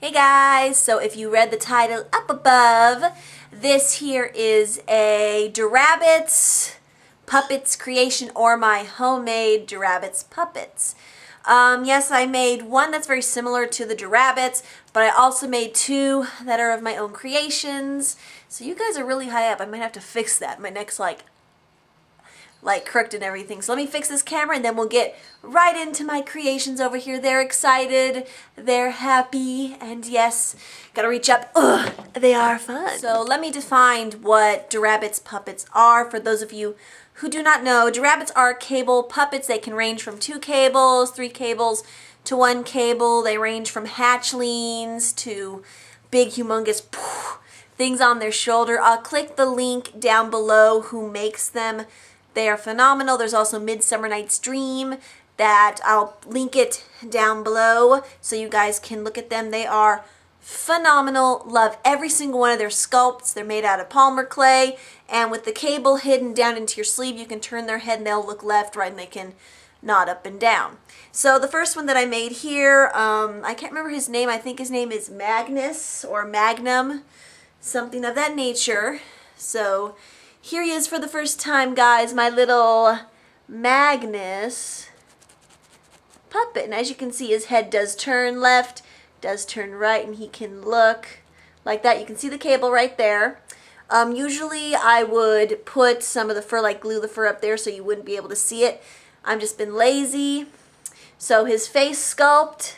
Hey guys, so if you read the title up above, this here is a Drabbits puppets creation, or my homemade Drabbits puppets. Yes, I made one that's very similar to the Drabbits, but I also made two that are of my own creations. So you guys are really high up. I might have to fix that. My neck's like crooked and everything. So let me fix this camera and then we'll get right into my creations over here. They're excited, they're happy, and yes, gotta reach up. Ugh, they are fun. So let me define what Drabbits puppets are for those of you who do not know. Drabbits are cable puppets. They can range from 2 cables, 3 cables to 1 cable. They range from hatchlings to big humongous things on their shoulder. I'll click the link down below who makes them. They are phenomenal. There's also Midsummer Night's Dream that I'll link it down below so you guys can look at them. They are phenomenal. Love every single one of their sculpts. They're made out of polymer clay, and with the cable hidden down into your sleeve, you can turn their head and they'll look left, right, and they can nod up and down. So the first one that I made here, I can't remember his name. I think his name is Magnus or Magnum, something of that nature. So here he is for the first time, guys, my little Magnus puppet. And as you can see, his head does turn left, does turn right, and he can look like that. You can see the cable right there. Usually I would put some of the fur, like glue the fur up there so you wouldn't be able to see it. I've just been lazy. So his face sculpt,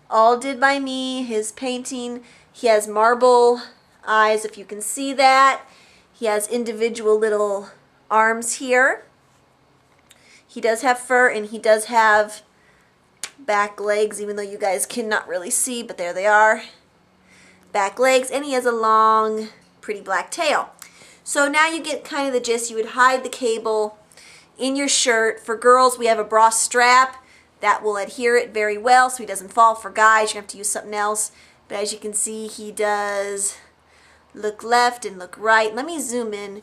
all did by me. His painting, he has marble eyes, if you can see that. He has individual little arms here. He does have fur and he does have back legs, even though you guys cannot really see, but there they are. Back legs, and he has a long, pretty black tail. So now you get kind of the gist. You would hide the cable in your shirt. For girls, we have a bra strap that will adhere it very well so he doesn't fall. For guys, you have to use something else. But as you can see, he does look left and look right. Let me zoom in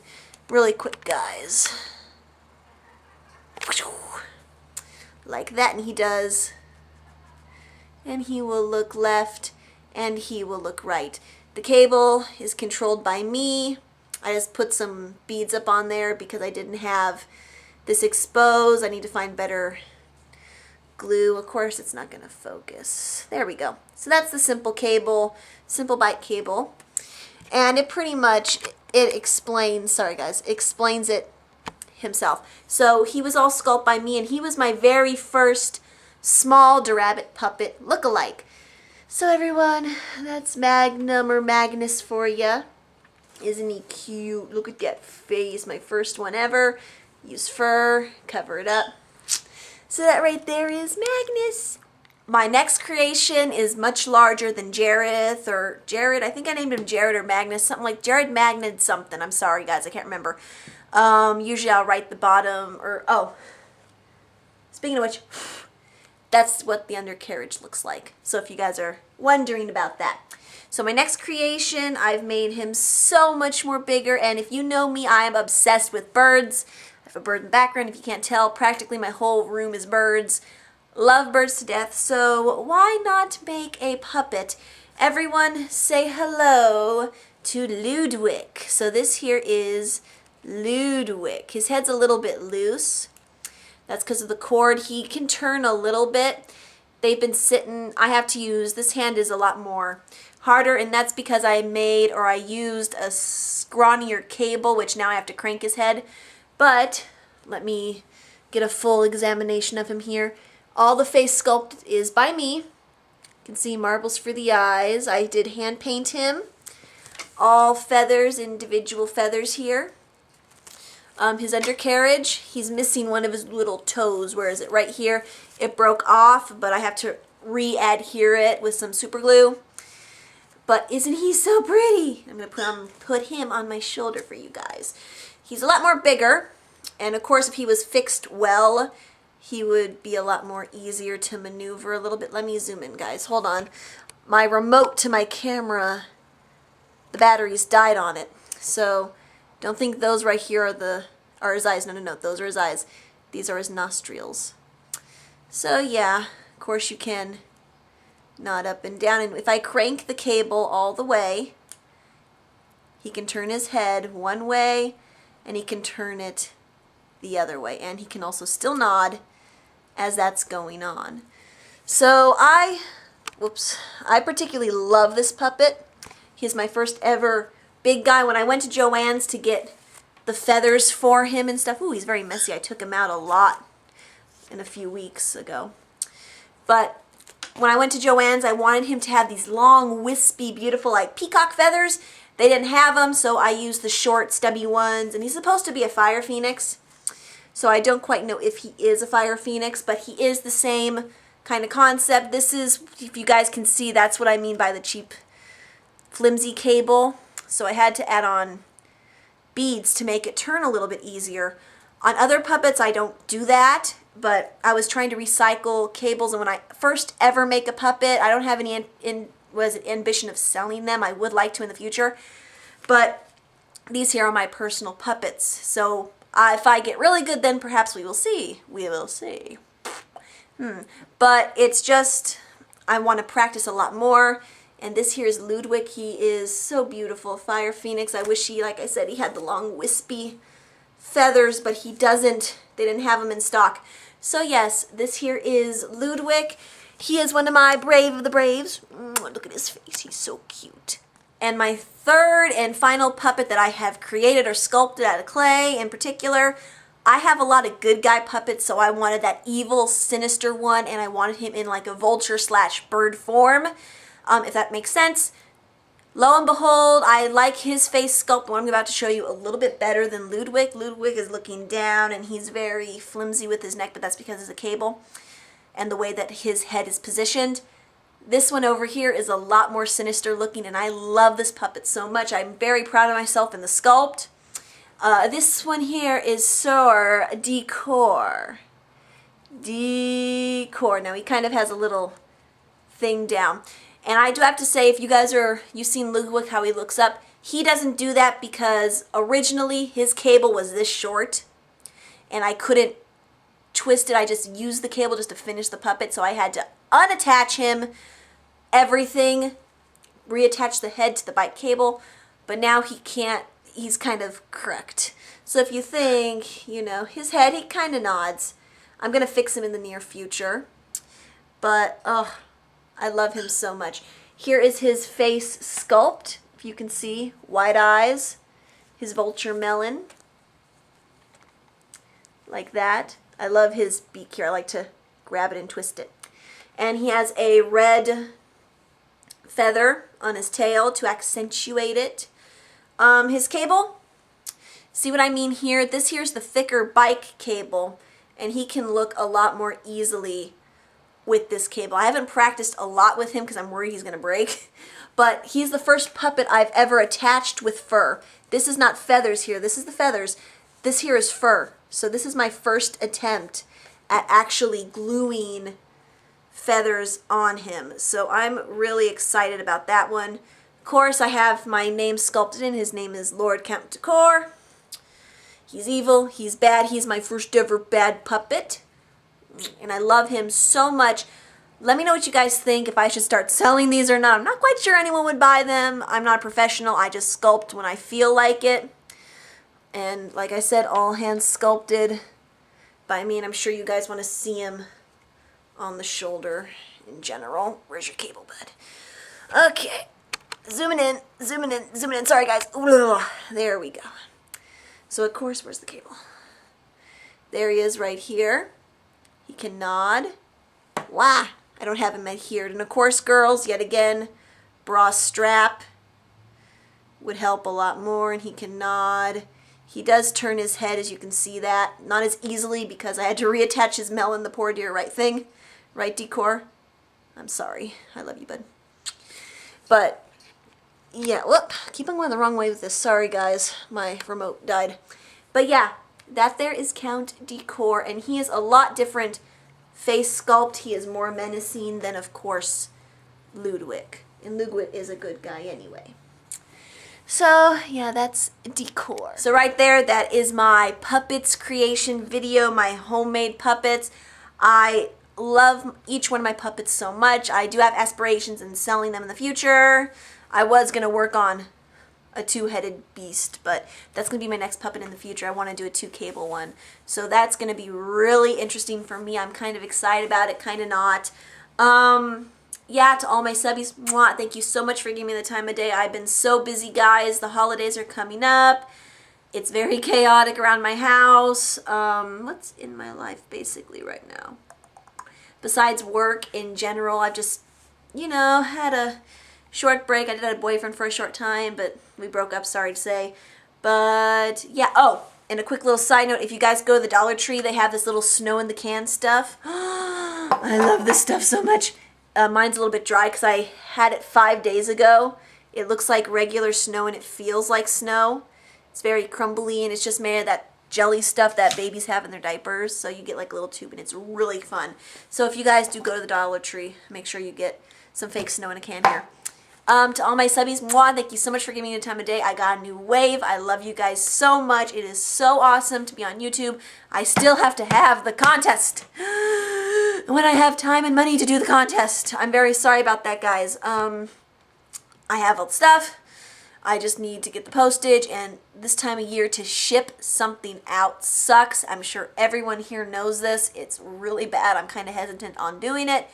really quick, guys. Like that, and he does. And he will look left and he will look right. The cable is controlled by me. I just put some beads up on there because I didn't have this exposed. I need to find better glue. Of course, it's not going to focus. There we go. So that's the simple cable, simple bite cable. And it pretty much, it explains, sorry guys, explains it himself. So he was all sculpted by me, and he was my very first small Drabbit puppet look-alike. So everyone, that's Magnum or Magnus for ya. Isn't he cute? Look at that face, my first one ever. Use fur, cover it up. So that right there is Magnus. My next creation is much larger than Jared, or Jared, I think I named him Jared or Magnus, something like Jared Magnus something. I'm sorry guys, I can't remember. Usually I'll write the bottom, or, oh, speaking of which, that's what the undercarriage looks like. So if you guys are wondering about that. So my next creation, I've made him so much more bigger, and if you know me, I am obsessed with birds. I have a bird in the background, if you can't tell. Practically my whole room is birds. Love birds to death, so why not make a puppet? Everyone say hello to Ludwick. So this here is Ludwick. His head's a little bit loose. That's because of the cord. He can turn a little bit. They've been sitting, I have to use, this hand is a lot more harder, and that's because I used a scrawnier cable, which now I have to crank his head. But let me get a full examination of him here. All the face sculpt is by me. You can see marbles for the eyes. I did hand paint him. All feathers, individual feathers here. His undercarriage, he's missing one of his little toes. Where is it? Right here. It broke off, but I have to re-adhere it with some super glue. But isn't he so pretty? I'm going to put him on my shoulder for you guys. He's a lot more bigger, and of course if he was fixed well, he would be a lot more easier to maneuver a little bit. Let me zoom in, guys. Hold on. My remote to my camera, the batteries died on it. So don't think those right here are his eyes. No, those are his eyes. These are his nostrils. So yeah, of course you can nod up and down. And if I crank the cable all the way, he can turn his head one way and he can turn it the other way. And he can also still nod as that's going on. So I particularly love this puppet. He's my first ever big guy. When I went to Joann's to get the feathers for him and stuff, ooh, he's very messy. I took him out a lot in a few weeks ago. But when I went to Joann's, I wanted him to have these long, wispy, beautiful, like peacock feathers. They didn't have them, so I used the short, stubby ones. And he's supposed to be a fire phoenix. So I don't quite know if he is a fire phoenix, but he is the same kind of concept. This is, if you guys can see, that's what I mean by the cheap, flimsy cable. So I had to add on beads to make it turn a little bit easier. On other puppets, I don't do that, but I was trying to recycle cables, and when I first ever make a puppet, I don't have any ambition of selling them. I would like to in the future, but these here are my personal puppets. So if I get really good, then perhaps we will see. We will see. But it's just, I want to practice a lot more. And this here is Ludwick. He is so beautiful. Fire Phoenix. I wish he, like I said, he had the long wispy feathers, but he doesn't. They didn't have them in stock. So yes, this here is Ludwick. He is one of my brave of the braves. Look at his face. He's so cute. And my third and final puppet that I have created or sculpted out of clay in particular, I have a lot of good guy puppets, so I wanted that evil, sinister one, and I wanted him in like a vulture / bird form. If that makes sense. Lo and behold, I like his face sculpt, what I'm about to show you, a little bit better than Ludwick. Ludwick is looking down and he's very flimsy with his neck, but that's because of the cable and the way that his head is positioned. This one over here is a lot more sinister looking, and I love this puppet so much. I'm very proud of myself in the sculpt. This one here is Sir Decor. Now he kind of has a little thing down. And I do have to say, if you guys you've seen Ludwick, how he looks up, he doesn't do that because originally his cable was this short and I couldn't twist it. I just used the cable just to finish the puppet, so I had to unattach him, everything, reattach the head to the bike cable, but now he can't, he's kind of crooked. So if you think, you know, his head, he kind of nods. I'm going to fix him in the near future, but, I love him so much. Here is his face sculpt. If you can see, wide eyes, his vulture melon, like that. I love his beak here. I like to grab it and twist it. And he has a red feather on his tail to accentuate it. His cable, see what I mean here? This here's the thicker bike cable, and he can look a lot more easily with this cable. I haven't practiced a lot with him because I'm worried he's going to break, but he's the first puppet I've ever attached with fur. This is not feathers here. This is the feathers. This here is fur. So this is my first attempt at actually gluing feathers on him. So I'm really excited about that one. Of course, I have my name sculpted in. His name is Lord Count Decor. He's evil. He's bad. He's my first ever bad puppet. And I love him so much. Let me know what you guys think, if I should start selling these or not. I'm not quite sure anyone would buy them. I'm not a professional. I just sculpt when I feel like it. And like I said, all hand sculpted by me. And I'm sure you guys want to see him on the shoulder in general. Where's your cable, bud? Okay. Zooming in, zooming in, zooming in. Sorry, guys. Ugh. There we go. So, of course, where's the cable? There he is right here. He can nod. Wah! I don't have him adhered. And of course, girls, yet again, bra strap would help a lot more. And he can nod. He does turn his head, as you can see that. Not as easily because I had to reattach his melon, the poor dear. Right thing? Right, Decor? I'm sorry. I love you, bud. But, yeah, whoop. Keep on going the wrong way with this. Sorry, guys. My remote died. But, yeah. That there is Count Decor, and he is a lot different face sculpt. He is more menacing than, of course, Ludwick. And Ludwick is a good guy anyway. So, yeah, that's Decor. So right there, that is my puppets creation video, my homemade puppets. I love each one of my puppets so much. I do have aspirations in selling them in the future. I was going to work on a two-headed beast, but that's going to be my next puppet in the future. I want to do a two-cable one. So that's going to be really interesting for me. I'm kind of excited about it, kind of not. Yeah, to all my subbies, mwah, thank you so much for giving me the time of day. I've been so busy, guys. The holidays are coming up. It's very chaotic around my house. What's in my life basically right now? Besides work in general, I've just, you know, had a short break. I did have a boyfriend for a short time, but we broke up, sorry to say. But yeah, oh, and a quick little side note, if you guys go to the Dollar Tree, they have this little snow in the can stuff. I love this stuff so much. Mine's a little bit dry because I had it 5 days ago. It looks like regular snow and it feels like snow. It's very crumbly and it's just made of that jelly stuff that babies have in their diapers. So you get like a little tube and it's really fun. So if you guys do go to the Dollar Tree, make sure you get some fake snow in a can here. To all my subbies, mwah, thank you so much for giving me the time of day. I got a new wave. I love you guys so much. It is so awesome to be on YouTube. I still have to have the contest when I have time and money to do the contest. I'm very sorry about that, guys. I have all the stuff. I just need to get the postage, and this time of year to ship something out sucks. I'm sure everyone here knows this. It's really bad. I'm kind of hesitant on doing it.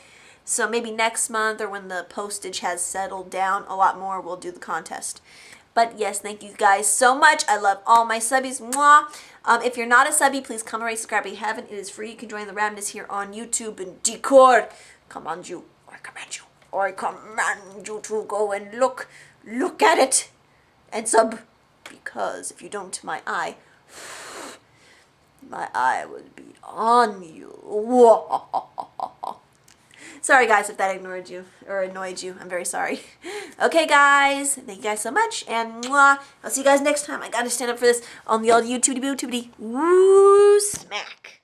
So maybe next month or when the postage has settled down a lot more, we'll do the contest. But yes, thank you guys so much. I love all my subbies. Mwah. If you're not a subby, please come and subscribe if you haven't. It is free. You can join the Magnus here on YouTube and Discord. Command you. I command you. I command you to go and look at it and sub. Because if you don't, my eye would be on you. Sorry guys if that ignored you or annoyed you. I'm very sorry. Okay guys, thank you guys so much, and mwah, I'll see you guys next time. I gotta stand up for this on the old YouTube-tubity. Woo, smack.